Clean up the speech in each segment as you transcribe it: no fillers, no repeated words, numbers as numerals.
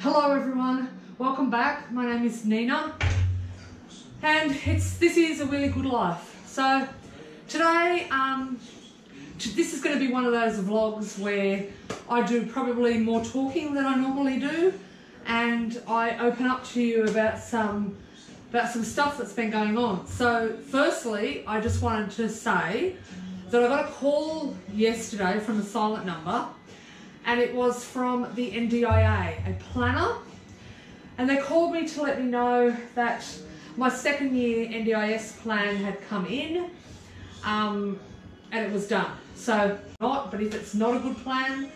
Hello everyone, welcome back. My name is Nina and this is A Really Good Life. So today, this is going to be one of those vlogs where I do probably more talking than I normally do, and I open up to you about some stuff that's been going on. So firstly, I just wanted to say that I got a call yesterday from a silent number, and it was from the NDIS, a planner, and they called me to let me know that my second year NDIS plan had come in, and it was done. So but if it's not a good plan,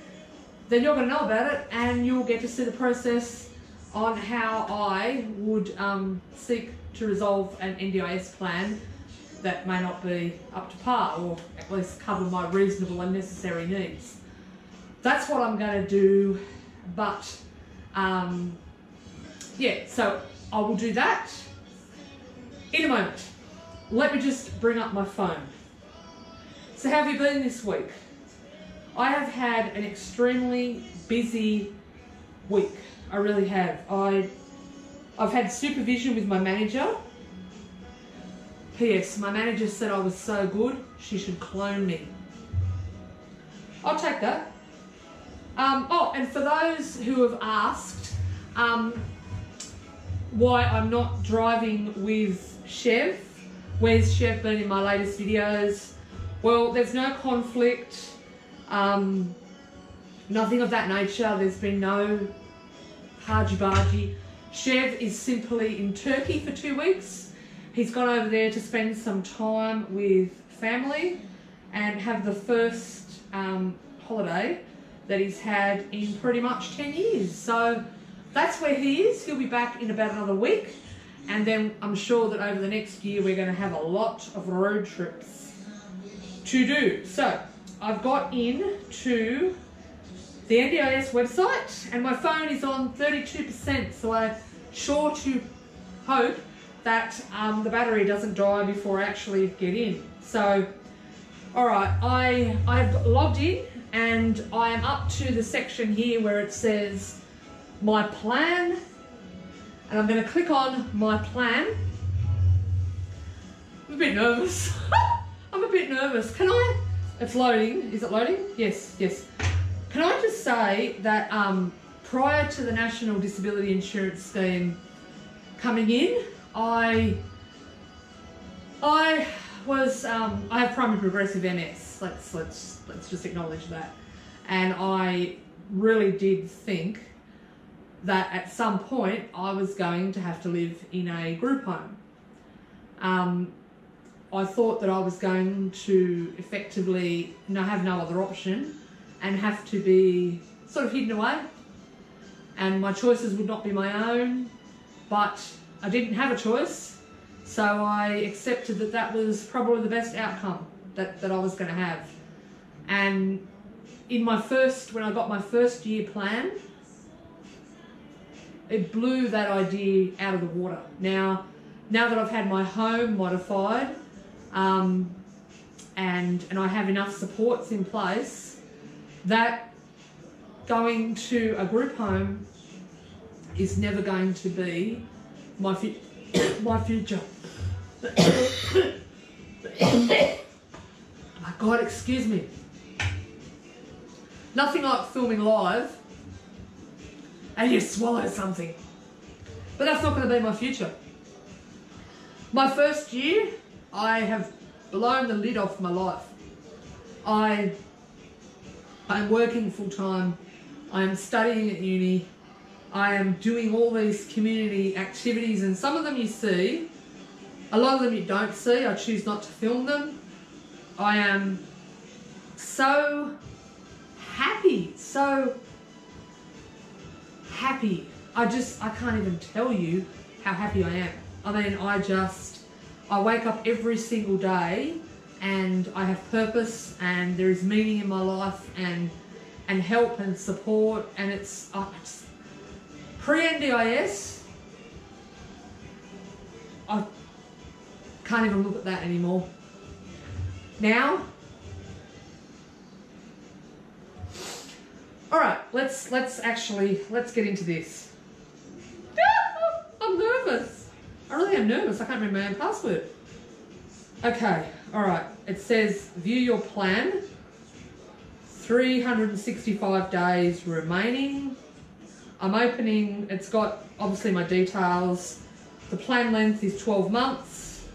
then you're going to know about it, and you'll get to see the process on how I would seek to resolve an NDIS plan that may not be up to par, or at least cover my reasonable and necessary needs. That's what I'm going to do, but yeah, so I will do that in a moment. Let me just bring up my phone. So how have you been this week? I have had an extremely busy week. I really have. I've had supervision with my manager. P.S. My manager said I was so good, she should clone me. I'll take that. Oh, and for those who have asked why I'm not driving with Chev, where's Chev been in my latest videos? Well, there's no conflict, nothing of that nature. There's been no hargy-bargy. Chev is simply in Turkey for 2 weeks. He's gone over there to spend some time with family and have the first holiday that he's had in pretty much 10 years. So that's where he is. He'll be back in about another week. And then I'm sure that over the next year, we're going to have a lot of road trips to do. So I've got into the NDIS website and my phone is on 32%. So I sure to hope that the battery doesn't die before I actually get in. So, all right, I've logged in, and I am up to the section here where it says my plan, and I'm going to click on my plan. I'm a bit nervous. I'm a bit nervous. Can I? It's loading. Is it loading? Yes, yes. Can I just say that prior to the National Disability Insurance Scheme coming in, I have primary progressive MS. Let's just acknowledge that. And I really did think that at some point I was going to have to live in a group home. I thought that I was going to effectively have no other option and have to be sort of hidden away, and my choices would not be my own, but I didn't have a choice. So I accepted that that was probably the best outcome that I was going to have. And in when I got my first year plan, it blew that idea out of the water. Now that I've had my home modified, and I have enough supports in place, that going to a group home is never going to be my future. My God, excuse me. Nothing like filming live and you swallow something. But that's not going to be my future. My first year, I have blown the lid off my life. I'm working full time. I am studying at uni. I am doing all these community activities, and some of them you see, a lot of them you don't see. I choose not to film them. I am so happy, so happy. I can't even tell you how happy I am. I mean, I wake up every single day and I have purpose, and there is meaning in my life, and help and support, and it's pre-NDIS, I can't even look at that anymore. Now, all right, let's get into this. I really am nervous. I can't remember my own password. Okay, all right. It says view your plan. 365 days remaining. I'm opening, it's got obviously my details. The plan length is 12 months.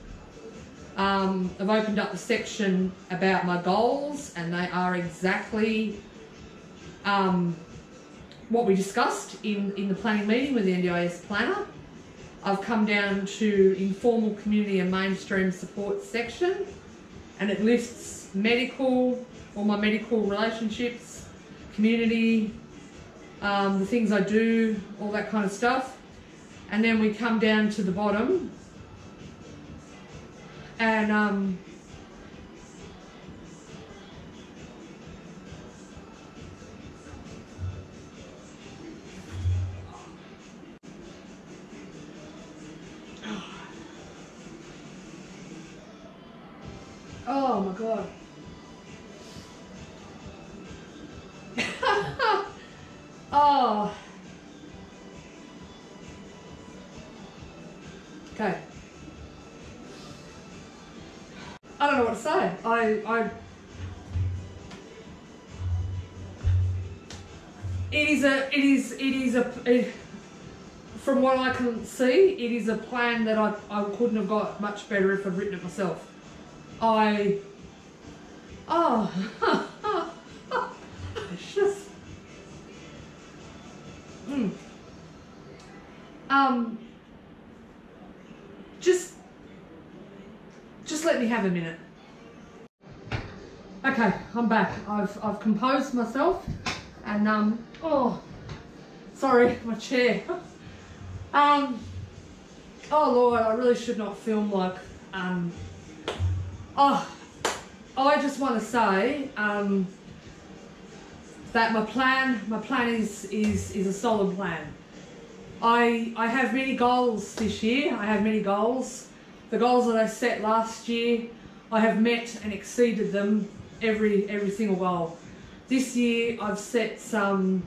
I've opened up the section about my goals, and they are exactly what we discussed in the planning meeting with the NDIS planner. I've come down to informal community and mainstream support section, and it lists medical, all my medical relationships, community, the things I do, all that kind of stuff. And then we come down to the bottom and oh my God. Oh. Okay. I don't know what to say. From what I can see, it is a plan that I couldn't have got much better if I'd written it myself. It's just, just let me have a minute. Okay, I'm back. I've composed myself, and oh, sorry, my chair. Oh Lord, I really should not film like oh, I just want to say that my plan is a solid plan. I have many goals this year. I have many goals. The goals that I set last year, I have met and exceeded them, every single goal. This year I've set some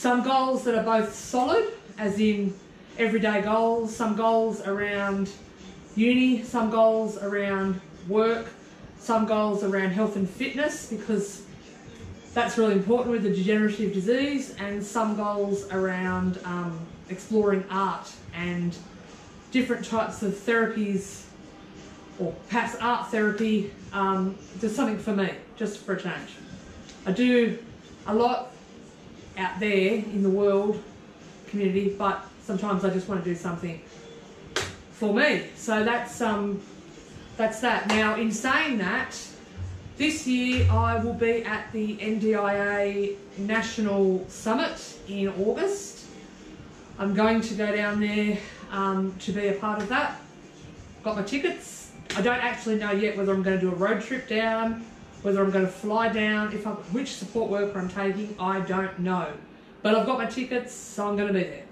goals that are both solid, as in everyday goals, some goals around uni, some goals around work, some goals around health and fitness, because that's really important with the degenerative disease, and some goals around exploring art and different types of therapies, or perhaps art therapy, just something for me, just for a change. I do a lot out there in the world community, but sometimes I just want to do something for me. So that's that. Now, in saying that, this year I will be at the NDIA National Summit in August. I'm going to go down there to be a part of that. Got my tickets. I don't actually know yet whether I'm going to do a road trip down, whether I'm going to fly down, which support worker I'm taking, I don't know. But I've got my tickets, so I'm going to be there.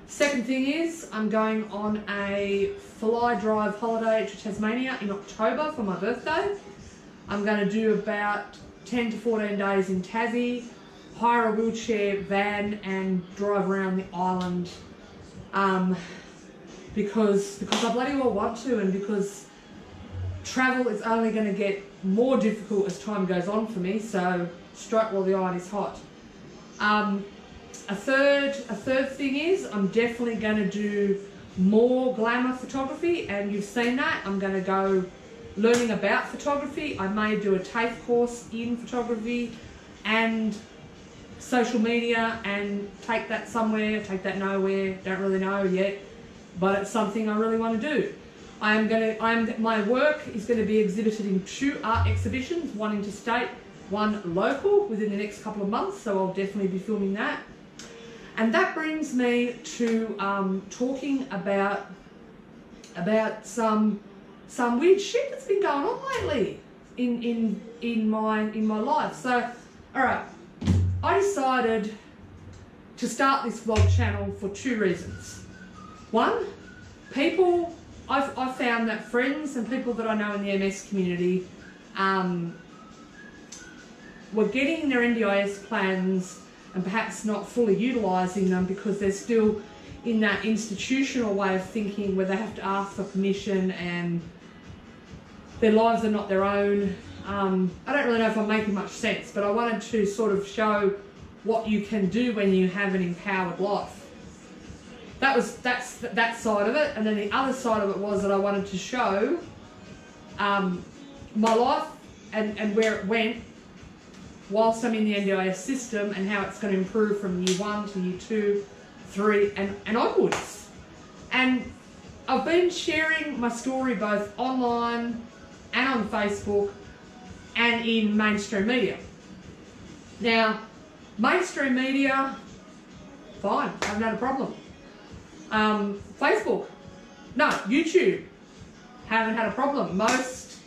Second thing is, I'm going on a fly drive holiday to Tasmania in October for my birthday. I'm going to do about 10 to 14 days in Tassie, hire a wheelchair van and drive around the island because I bloody well want to, and because travel is only going to get more difficult as time goes on for me, so strike while the iron is hot. A third thing is, I'm definitely going to do more glamour photography, and you've seen that. I'm going to go learning about photography. I may do a TAFE course in photography and social media and take that somewhere, take that nowhere, don't really know yet, but it's something I really want to do. My work is going to be exhibited in 2 art exhibitions, one interstate, one local, within the next couple of months, so I'll definitely be filming that. And that brings me to talking about some weird shit that's been going on lately in my life. So, all right, I decided to start this vlog channel for 2 reasons. One, I found that friends and people that I know in the MS community were getting their NDIS plans and perhaps not fully utilising them because they're still in that institutional way of thinking where they have to ask for permission and their lives are not their own. I don't really know if I'm making much sense, but I wanted to sort of show what you can do when you have an empowered life. That's that side of it, and then the other side of it was that I wanted to show my life and where it went whilst I'm in the NDIS system and how it's going to improve from year 1 to year 2, 3 and onwards. And I've been sharing my story both online and on Facebook and in mainstream media. Now, mainstream media, fine, haven't had a problem. Facebook, no. YouTube, haven't had a problem. Most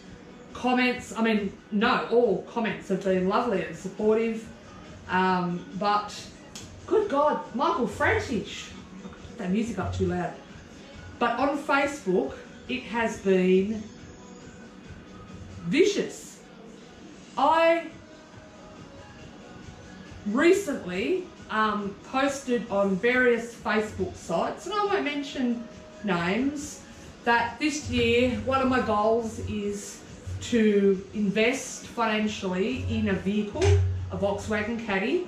comments, I mean, no, all comments have been lovely and supportive. But, good God, Michael Frantic, I put that music up too loud. But on Facebook, it has been vicious. I recently posted on various Facebook sites, and I won't mention names, that this year one of my goals is to invest financially in a vehicle, a Volkswagen Caddy,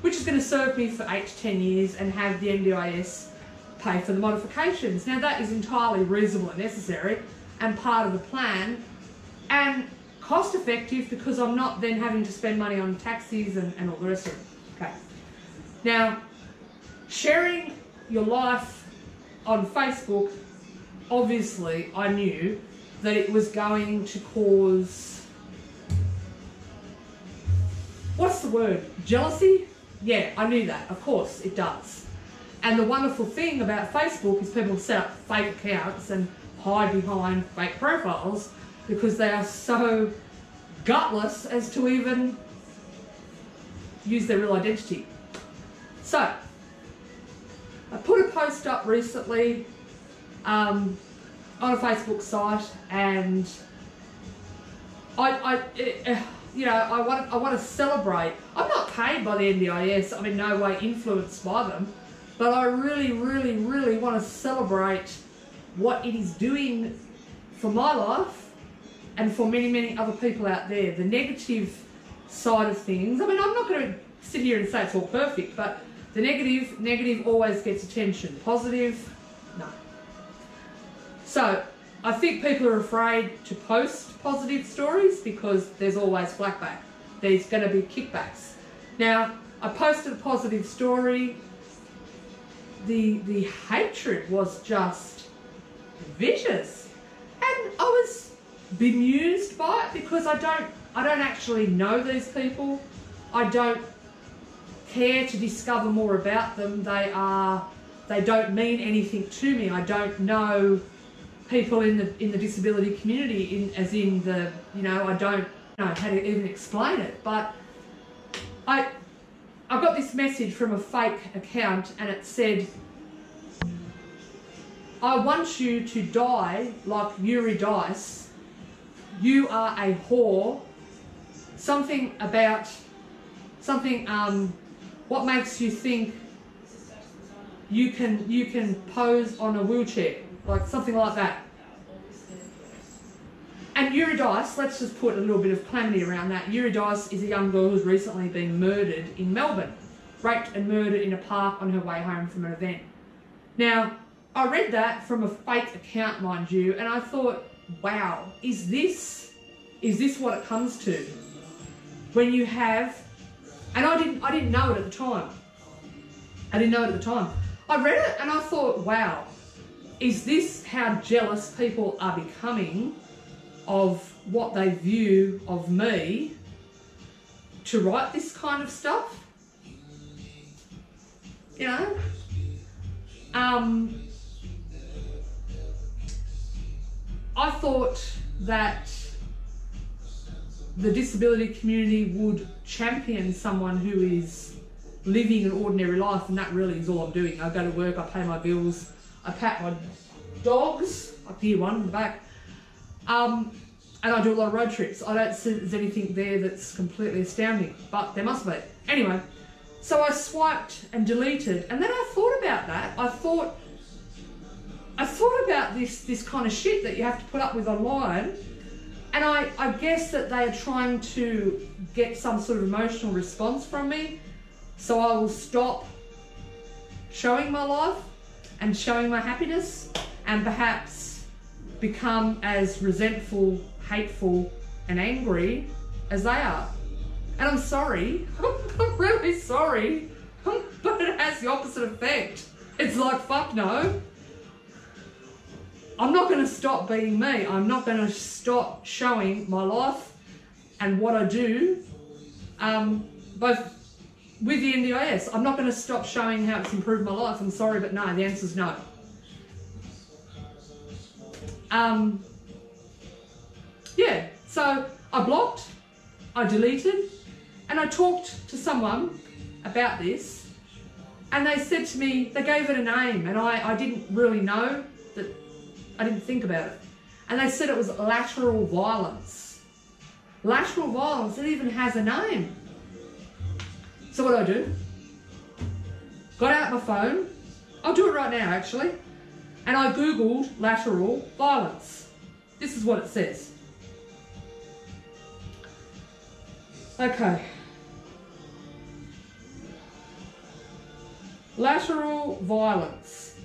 which is going to serve me for 8 to 10 years and have the NDIS pay for the modifications. Now that is entirely reasonable and necessary and part of the plan and cost effective because I'm not then having to spend money on taxis and all the rest of it. Okay. Now, sharing your life on Facebook, obviously I knew that it was going to cause, what's the word, jealousy? Yeah, I knew that, of course it does. And the wonderful thing about Facebook is people set up fake accounts and hide behind fake profiles because they are so gutless as to even use their real identity. So, I put a post up recently on a Facebook site, and I want to celebrate. I'm not paid by the NDIS. I'm in no way influenced by them, but I really, really, really want to celebrate what it is doing for my life and for many, many other people out there. The negative side of things. I mean, I'm not going to sit here and say it's all perfect, but the negative always gets attention. Positive, no. So, I think people are afraid to post positive stories because there's always flackback. There's going to be kickbacks. Now, I posted a positive story. The hatred was just vicious. And I was bemused by it because I don't actually know these people. I don't care to discover more about them. They don't mean anything to me. I don't know people in the disability community, I don't know how to even explain it. But I got this message from a fake account, and it said, "I want you to die like Yuri Dice. You are a whore." What makes you think you can pose on a wheelchair? Like something like that. And Yuri Dice, let's just put a little bit of calamity around that. Yuri Dice is a young girl who's recently been murdered in Melbourne. Raped and murdered in a park on her way home from an event. Now, I read that from a fake account, mind you, and I thought, wow, is this what it comes to? When you have, and I didn't know it at the time. I didn't know it at the time. I read it and I thought, wow, is this how jealous people are becoming of what they view of me to write this kind of stuff? You know? I thought that the disability community would champion someone who is living an ordinary life, and that really is all I'm doing. I go to work, I pay my bills, I pat my dogs, up here one in the back, and I do a lot of road trips. I don't see there's anything there that's completely astounding, but there must be. Anyway, so I swiped and deleted, and then I thought about about that, I thought about this kind of shit that you have to put up with online, and I guess that they are trying to get some sort of emotional response from me, so I will stop showing my life and showing my happiness, and perhaps become as resentful, hateful and angry as they are. And I'm sorry, I'm really sorry, but it has the opposite effect. It's like, fuck no. I'm not going to stop being me. I'm not going to stop showing my life and what I do, both with the NDIS. I'm not going to stop showing how it's improved my life. I'm sorry, but no, the answer's no. Yeah, so I blocked, I deleted, and I talked to someone about this, and they said to me, they gave it a name, and I didn't really know that, I didn't think about it. And they said it was lateral violence. Lateral violence, it even has a name. So what do? Got out my phone, I'll do it right now actually, and I googled lateral violence. This is what it says. Okay. Lateral violence.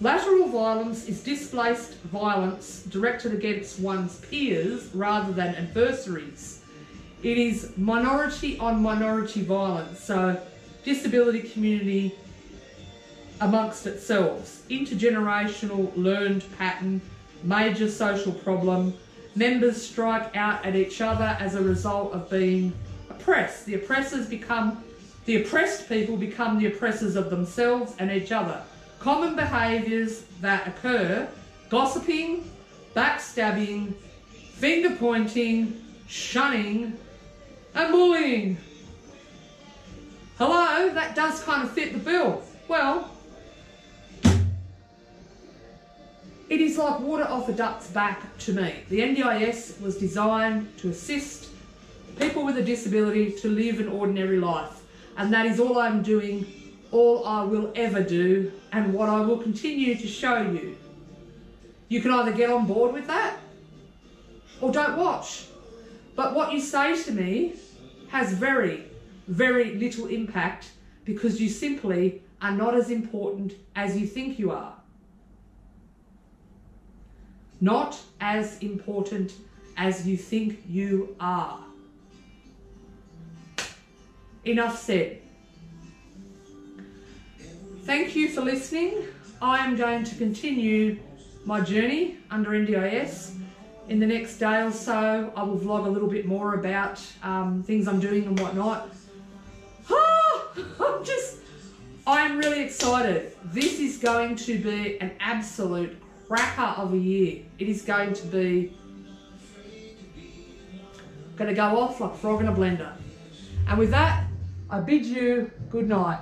Lateral violence is displaced violence directed against one's peers rather than adversaries. It is minority on minority violence, so disability community amongst itself. Intergenerational learned pattern, major social problem. Members strike out at each other as a result of being oppressed. The oppressed people become the oppressors of themselves and each other. Common behaviours that occur: gossiping, backstabbing, finger pointing, shunning, and bullying. Hello, that does kind of fit the bill. Well, it is like water off a duck's back to me. The NDIS was designed to assist people with a disability to live an ordinary life. And that is all I'm doing, all I will ever do, and what I will continue to show you. You can either get on board with that or don't watch. But what you say to me has very, very little impact, because you simply are not as important as you think you are. Not as important as you think you are. Enough said. Thank you for listening. I am going to continue my journey under NDIS. In the next day or so, I will vlog a little bit more about things I'm doing and whatnot. I'm really excited. This is going to be an absolute cracker of a year. It is going to go off like a frog in a blender. And with that, I bid you good night.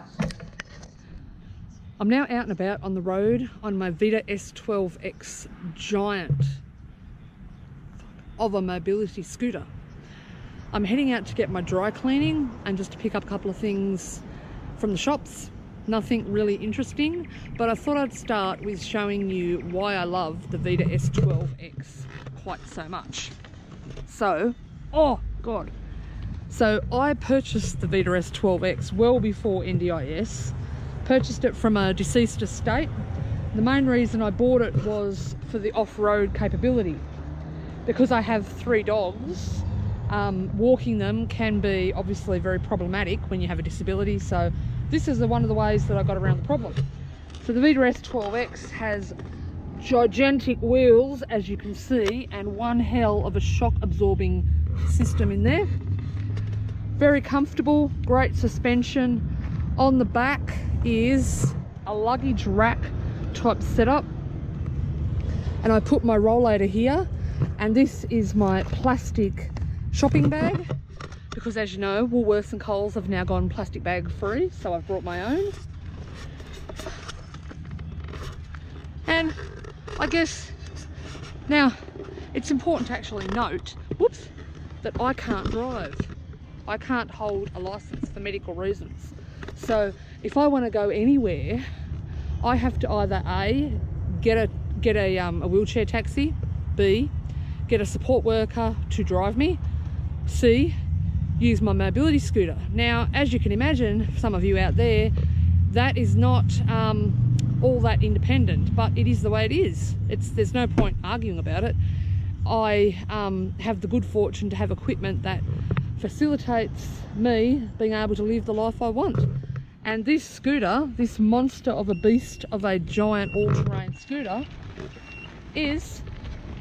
I'm now out and about on the road on my Vita S12X giant of a mobility scooter. I'm heading out to get my dry cleaning and just to pick up a couple of things from the shops. Nothing really interesting, but I thought I'd start with showing you why I love the Vita S12X quite so much. So, oh God. So I purchased the Vita S12X well before NDIS. Purchased it from a deceased estate. The main reason I bought it was for the off-road capability. Because I have 3 dogs, walking them can be obviously very problematic when you have a disability, so this is one of the ways that I got around the problem. So the Vita S12X has gigantic wheels, as you can see, and one hell of a shock absorbing system in there. Very comfortable, great suspension. On the back is a luggage rack type setup, and I put my rollator here, and this is my plastic shopping bag, because as you know, Woolworths and Coles have now gone plastic bag free, so I've brought my own. And I guess now it's important to actually note, whoops, that I can't drive. I can't hold a license for medical reasons. So if I want to go anywhere, I have to either A, get a wheelchair taxi, B, get a support worker to drive me, C, use my mobility scooter. Now, as you can imagine, some of you out there, that is not all that independent, but it is the way it is. There's no point arguing about it. I have the good fortune to have equipment that facilitates me being able to live the life I want. And this scooter, this monster of a beast of a giant all-terrain scooter, is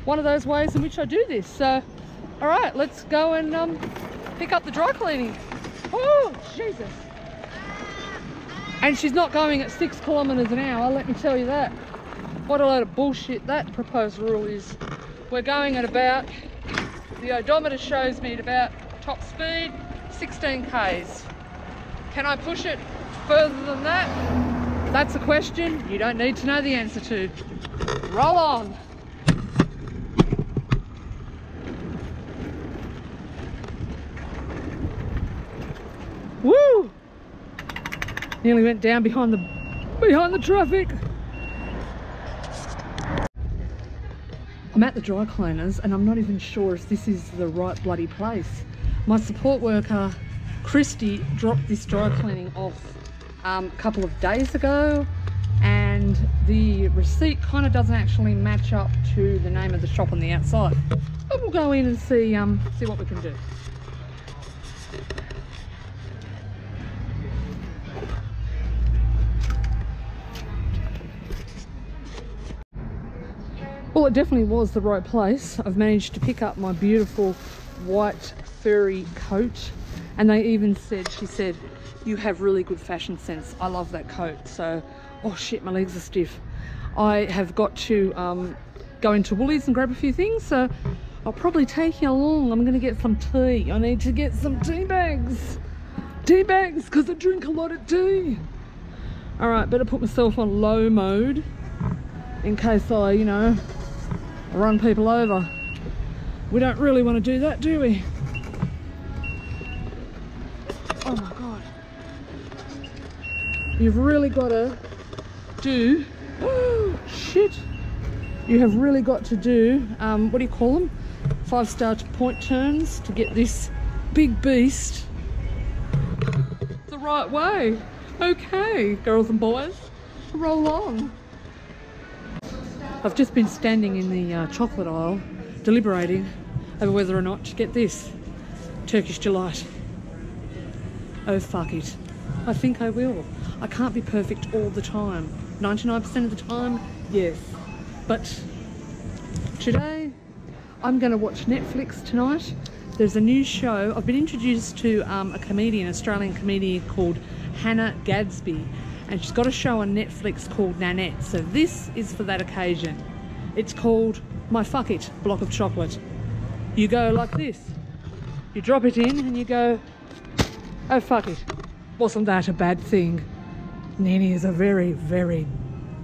one of those ways in which I do this. So, all right, let's go and pick up the dry cleaning. Oh, Jesus. And she's not going at 6 kilometers an hour, let me tell you that. What a load of bullshit that proposed rule is. We're going at about, the odometer shows me at about top speed, 16 Ks. Can I push it further than that? That's a question you don't need to know the answer to. Roll on. Woo! Nearly went down behind the traffic. I'm at the dry cleaners and I'm not even sure if this is the right bloody place. My support worker, Christy, dropped this dry cleaning off a couple of days ago, and the receipt kind of doesn't actually match up to the name of the shop on the outside. But we'll go in and see what we can do. Well, it definitely was the right place. I've managed to pick up my beautiful white furry coat, and they even said, she said, you have really good fashion sense. I love that coat. So, oh shit, my legs are stiff. I have got to go into Woolies and grab a few things, so I'll probably take you along. I'm gonna get some tea. I need to get some tea bags. Tea bags, because I drink a lot of tea. All right, better put myself on low mode in case I, you know, run people over. We don't really want to do that, do we? Oh my God. You've really got to do, oh shit. You have really got to do, what do you call them? 5-star point turns to get this big beast the right way. Okay, girls and boys, roll on. I've just been standing in the chocolate aisle deliberating over whether or not to get this Turkish delight. Oh fuck it, I think I will. I can't be perfect all the time. 99% of the time, yes. But today I'm going to watch Netflix tonight. There's a new show. I've been introduced to a comedian, Australian comedian called Hannah Gadsby, and she's got a show on Netflix called Nanette. So this is for that occasion. It's called My Fuck It Block of Chocolate. You go like this. You drop it in and you go, oh fuck it. Wasn't that a bad thing? Nini is a very, very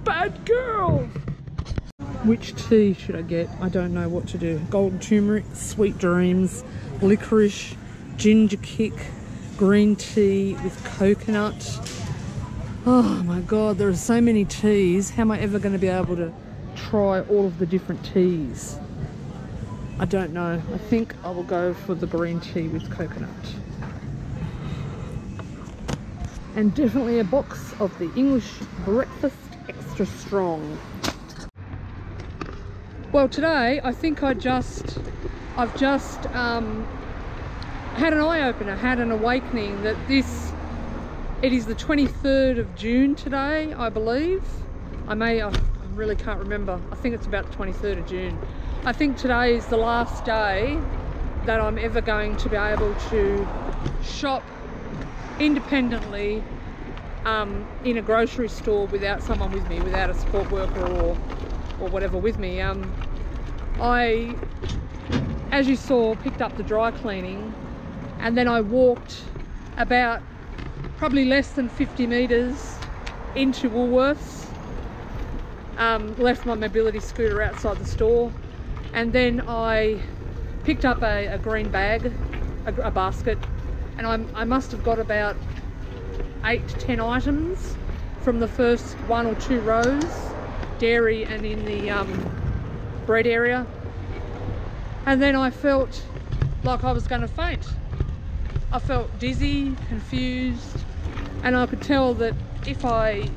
bad girl. Which tea should I get? I don't know what to do. Golden turmeric, sweet dreams, licorice, ginger kick, green tea with coconut. Oh my God, there are so many teas. How am I ever going to be able to try all of the different teas? I don't know. I think I will go for the green tea with coconut. And definitely a box of the English breakfast extra strong. Well, today I think I've just had an eye-opener, had an awakening that it is the 23rd of June today, I believe. I really can't remember. I think it's about the 23rd of June. I think today is the last day that I'm ever going to be able to shop independently in a grocery store without someone with me, without a support worker or whatever with me. I, as you saw, picked up the dry cleaning, and then I walked about probably less than 50 metres into Woolworths, left my mobility scooter outside the store, and then I picked up a green bag, a basket, and I must have got about 8 to 10 items from the first 1 or 2 rows, dairy and in the bread area. And then I felt like I was going to faint. I felt dizzy, confused, and I could tell that if I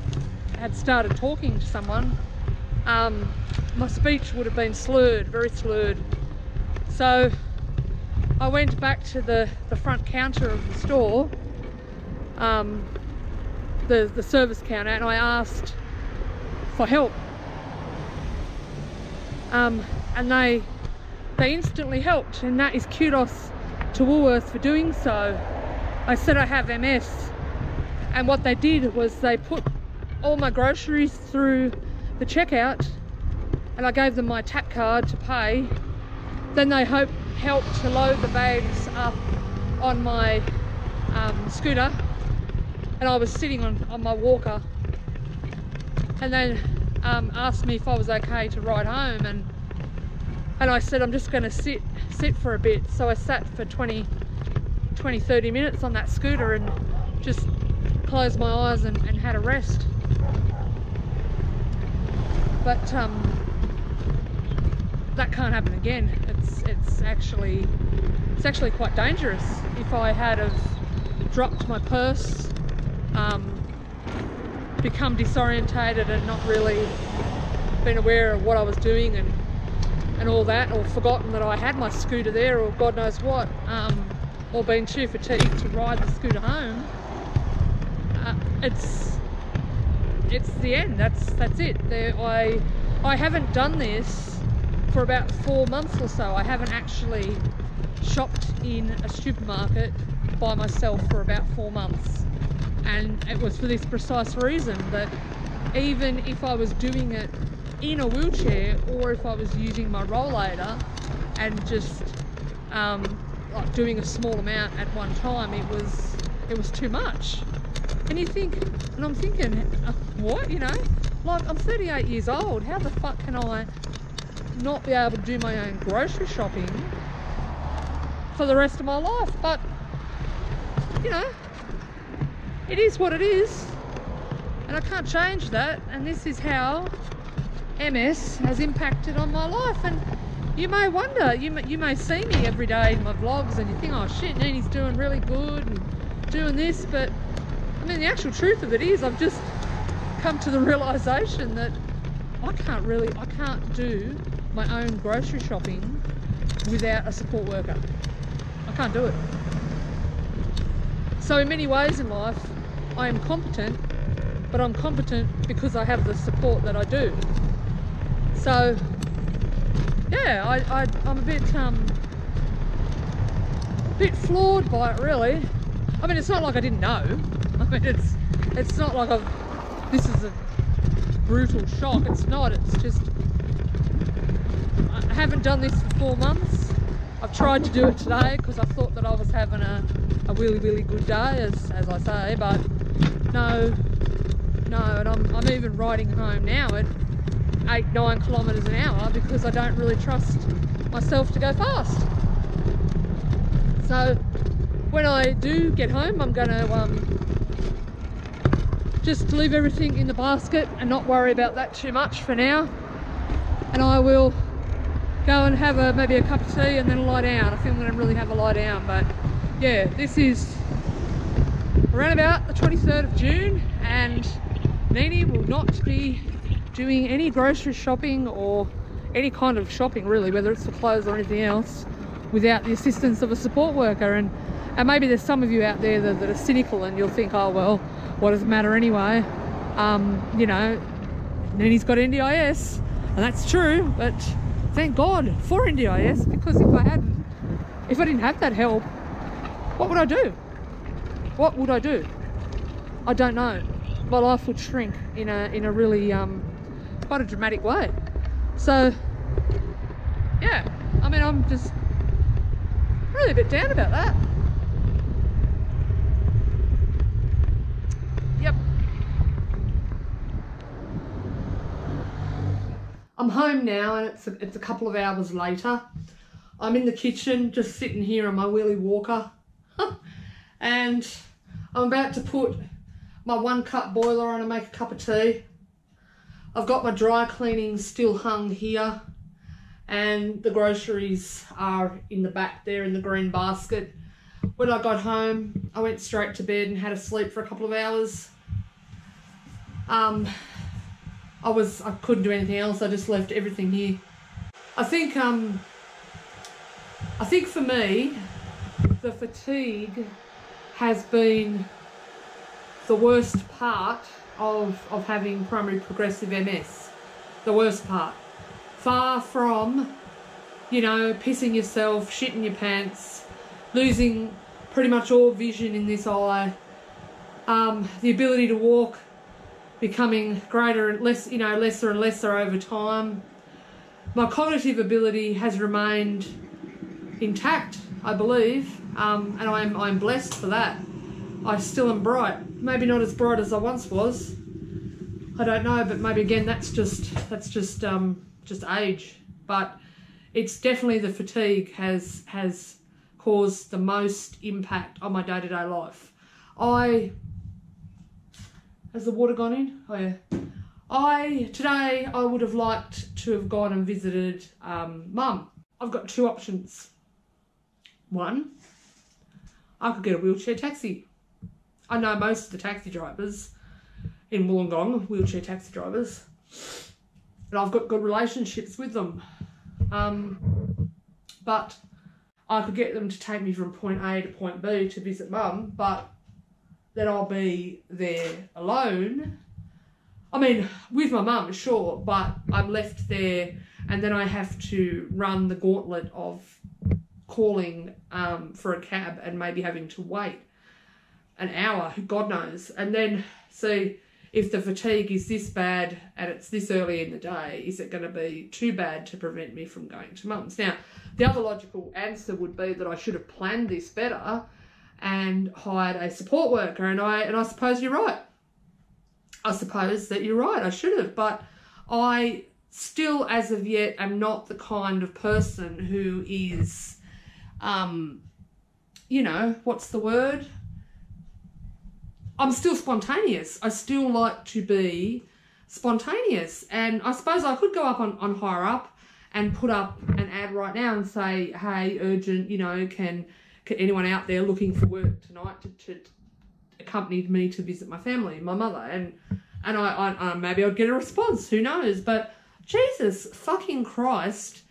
had started talking to someone, my speech would have been slurred, very slurred. So I went back to the front counter of the store, the service counter, and I asked for help. And they instantly helped, and that is kudos to Woolworths for doing so. I said I have MS, and what they did was they put all my groceries through the checkout, and I gave them my tap card to pay. Then they helped to load the bags up on my scooter, and I was sitting on my walker, and then asked me if I was okay to ride home, and I said I'm just going to sit for a bit. So I sat for 20-30 minutes on that scooter and just closed my eyes and had a rest. But that can't happen again. It's actually quite dangerous. If I had have dropped my purse, become disorientated and not really been aware of what I was doing and all that, or forgotten that I had my scooter there, or God knows what, or been too fatigued to ride the scooter home, it's the end. That's it. I haven't done this for about 4 months or so. I haven't actually shopped in a supermarket by myself for about 4 months, and it was for this precise reason, that even if I was doing it in a wheelchair, or if I was using my rollator and just like doing a small amount at one time, it was too much. And you think, and I'm thinking, what, you know, like I'm 38 years old, how the fuck can I not be able to do my own grocery shopping for the rest of my life? But you know, it is what it is, and I can't change that, and this is how MS has impacted on my life. And you may wonder, you may see me every day in my vlogs and you think, oh shit, Nini's doing really good and doing this, but I mean the actual truth of it is I've just come to the realization that I can't do my own grocery shopping without a support worker. I can't do it. So in many ways in life I am competent, but I'm competent because I have the support that I do. So yeah, I'm a bit floored by it, really. I mean, it's not like I didn't know. I mean, it's not like this is a brutal shock. It's not. It's just I haven't done this for 4 months. I've tried to do it today because I thought that I was having a really good day, as I say, but no, and I'm even riding home now at 8-9 kilometers an hour because I don't really trust myself to go fast. So when I do get home, I'm going to just leave everything in the basket and not worry about that too much for now, and I will go and have maybe a cup of tea and then lie down. I think I'm going to really have a lie down. But yeah, this is around about the 23rd of June, and Nini will not be doing any grocery shopping or any kind of shopping really, whether it's for clothes or anything else, without the assistance of a support worker. And maybe there's some of you out there that are cynical and you'll think, oh well, what does it matter anyway? You know, Nini's got NDIS, and that's true, but thank God for NDIS, because if I didn't have that help, what would I do? What would I do? I don't know. My life would shrink in a really quite a dramatic way. So yeah, I mean, I'm just really a bit down about that. Yep. I'm home now, and it's a couple of hours later. I'm in the kitchen just sitting here on my wheelie walker and I'm about to put my 1-cup boiler on to make a cup of tea. I've got my dry cleaning still hung here, and the groceries are in the back there in the green basket. When I got home, I went straight to bed and had a sleep for a couple of hours. I couldn't do anything else. I just left everything here. I think for me, the fatigue has been the worst part of having primary progressive MS. The worst part. Far from, you know, pissing yourself, shitting your pants, losing pretty much all vision in this eye, the ability to walk becoming greater and less, you know, lesser and lesser over time. My cognitive ability has remained intact, I believe, and I'm blessed for that. I still am bright. Maybe not as bright as I once was. I don't know, but maybe again that's just age. But it's definitely the fatigue has caused the most impact on my day-to-day life. Has the water gone in? Oh yeah. Today I would have liked to have gone and visited Mum. I've got 2 options. One, I could get a wheelchair taxi. I know most of the taxi drivers in Wollongong, wheelchair taxi drivers, and I've got good relationships with them. But I could get them to take me from point A to point B to visit Mum, but then I'll be there alone. I mean, with my mum, sure, but I'm left there and then I have to run the gauntlet of calling for a cab and maybe having to wait an hour, God knows. And then, see, if the fatigue is this bad and it's this early in the day, is it going to be too bad to prevent me from going to Mum's? Now, the other logical answer would be that I should have planned this better and hired a support worker, and I suppose you're right. I suppose that you're right, I should have, but I still, as of yet, am not the kind of person who is, you know, what's the word? I'm still spontaneous. I still like to be spontaneous, and I suppose I could go up on Higher Up and put up an ad right now and say, hey, urgent, you know, can anyone out there looking for work tonight to accompany me to visit my family, my mother, and I maybe I'd get a response, who knows? But Jesus fucking Christ,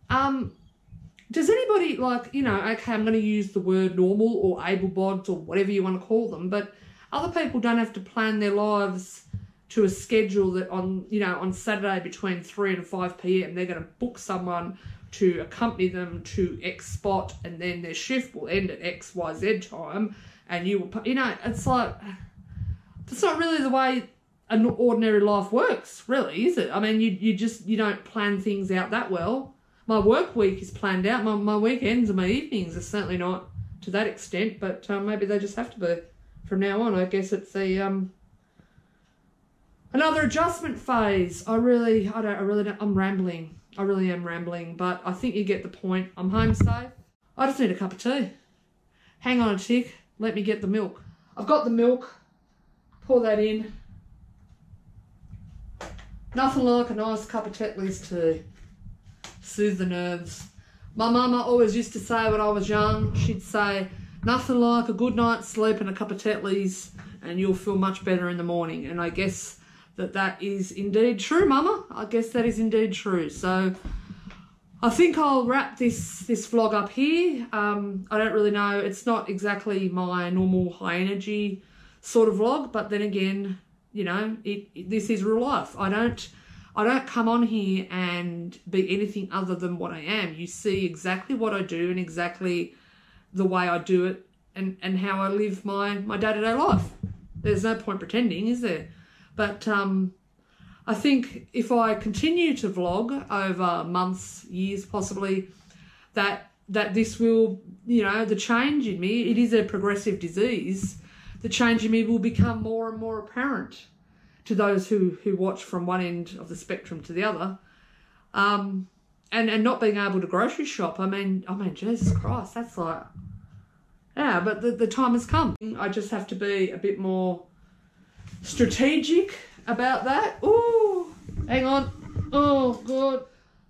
does anybody, like, you know, okay, I'm going to use the word normal or able-bodied or whatever you want to call them, but other people don't have to plan their lives to a schedule that on Saturday between 3 and 5 p.m. they're going to book someone to accompany them to X spot, and then their shift will end at XYZ time, and you will, you know, it's like, it's not really the way an ordinary life works, really, is it? I mean, you don't plan things out that well. My work week is planned out. My weekends and my evenings are certainly not to that extent, but maybe they just have to be from now on. I guess it's another adjustment phase. I'm rambling. I really am rambling, but I think you get the point. I'm home safe. I just need a cup of tea. Hang on a tick. Let me get the milk. I've got the milk. Pour that in. Nothing like a nice cup of Tetley's tea. Soothe the nerves. My mama always used to say when I was young, she'd say, nothing like a good night's sleep and a cup of Tetley's and you'll feel much better in the morning. And I guess that is indeed true, Mama. I guess that is indeed true. So I think I'll wrap this vlog up here. I don't really know. It's not exactly my normal high energy sort of vlog, but then again, you know, this is real life. I don't come on here and be anything other than what I am. You see exactly what I do and exactly the way I do it and how I live my day-to-day life. There's no point pretending, is there? But I think if I continue to vlog over months, years possibly, that this will, you know, the change in me, it is a progressive disease, the change in me will become more and more apparent to those who watch from one end of the spectrum to the other. And not being able to grocery shop, I mean, Jesus Christ, that's like, yeah, but the time has come. I just have to be a bit more strategic about that. Ooh, hang on. Oh, God.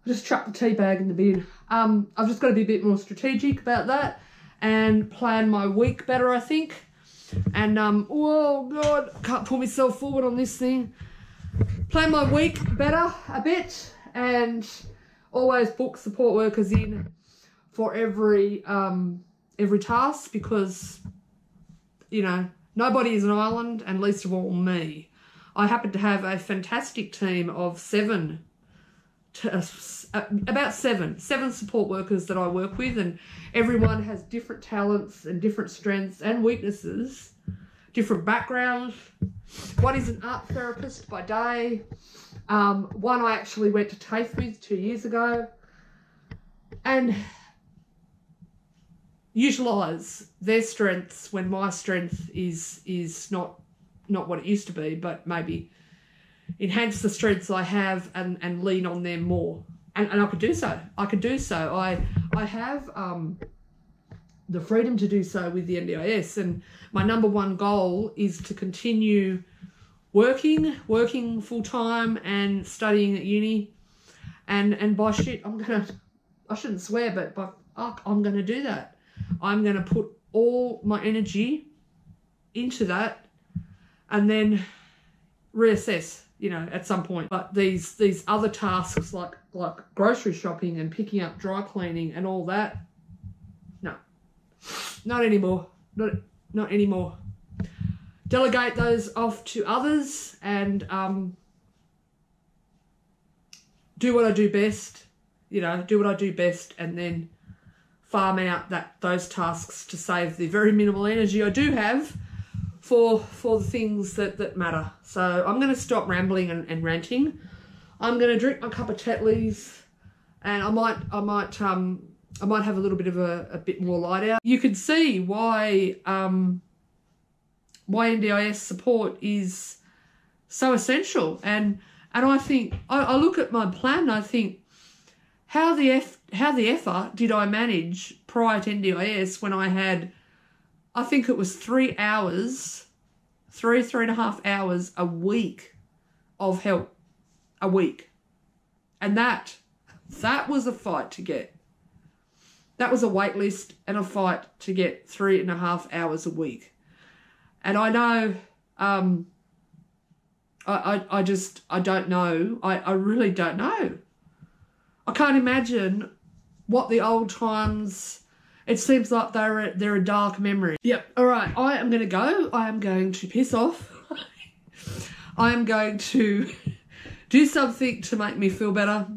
I just chucked the tea bag in the bin. I've just got to be a bit more strategic about that and plan my week better, I think. And, oh, God, I can't pull myself forward on this thing. Plan my week better a bit and always book support workers in for every task because, you know, nobody is an island, and least of all me. I happen to have a fantastic team of about seven support workers that I work with, and everyone has different talents and different strengths and weaknesses, different backgrounds. One is an art therapist by day. One I actually went to TAFE with 2 years ago. And utilise their strengths when my strength is not what it used to be, but maybe enhance the strengths I have and lean on them more. And I could do so. I have the freedom to do so with the NDIS, and my number one goal is to continue working full time and studying at uni, and by shit, I shouldn't swear, but by fuck, I'm gonna do that. I'm gonna put all my energy into that and then reassess, you know, at some point. But these other tasks like grocery shopping and picking up dry cleaning and all that, no, not anymore. Not anymore. Delegate those off to others and do what I do best. You know, do what I do best, and then farm out those tasks to save the very minimal energy I do have for the things that matter. So I'm going to stop rambling and ranting. I'm going to drink my cup of Tetley's, and I might have a little bit of a bit more light out. You could see why NDIS support is so essential, and I think I look at my plan and I think, how the effer did I manage prior to NDIS when I had, I think it was 3 hours, three and a half hours a week of help a week. And that was a fight to get. That was a wait list and a fight to get 3.5 hours a week. And I know, I don't know. I really don't know. I can't imagine what the old times, it seems like they're a dark memory. Yep. All right. I am going to go. I am going to piss off. I am going to do something to make me feel better.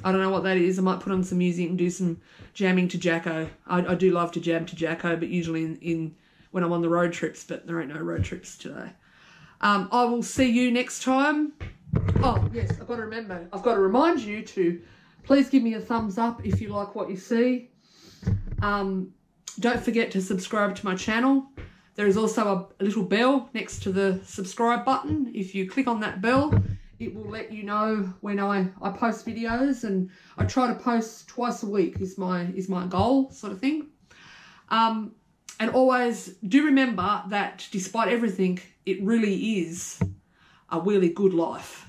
I don't know what that is. I might put on some music and do some jamming to Jacko. I do love to jam to Jacko, but usually in when I'm on the road trips, but there ain't no road trips today. I will see you next time. Oh, yes, I've got to remind you to please give me a thumbs up if you like what you see. Don't forget to subscribe to my channel. There is also a little bell next to the subscribe button. If you click on that bell, it will let you know when I post videos, and I try to post twice a week is my goal, sort of thing. And always do remember that despite everything, it really is a really good life.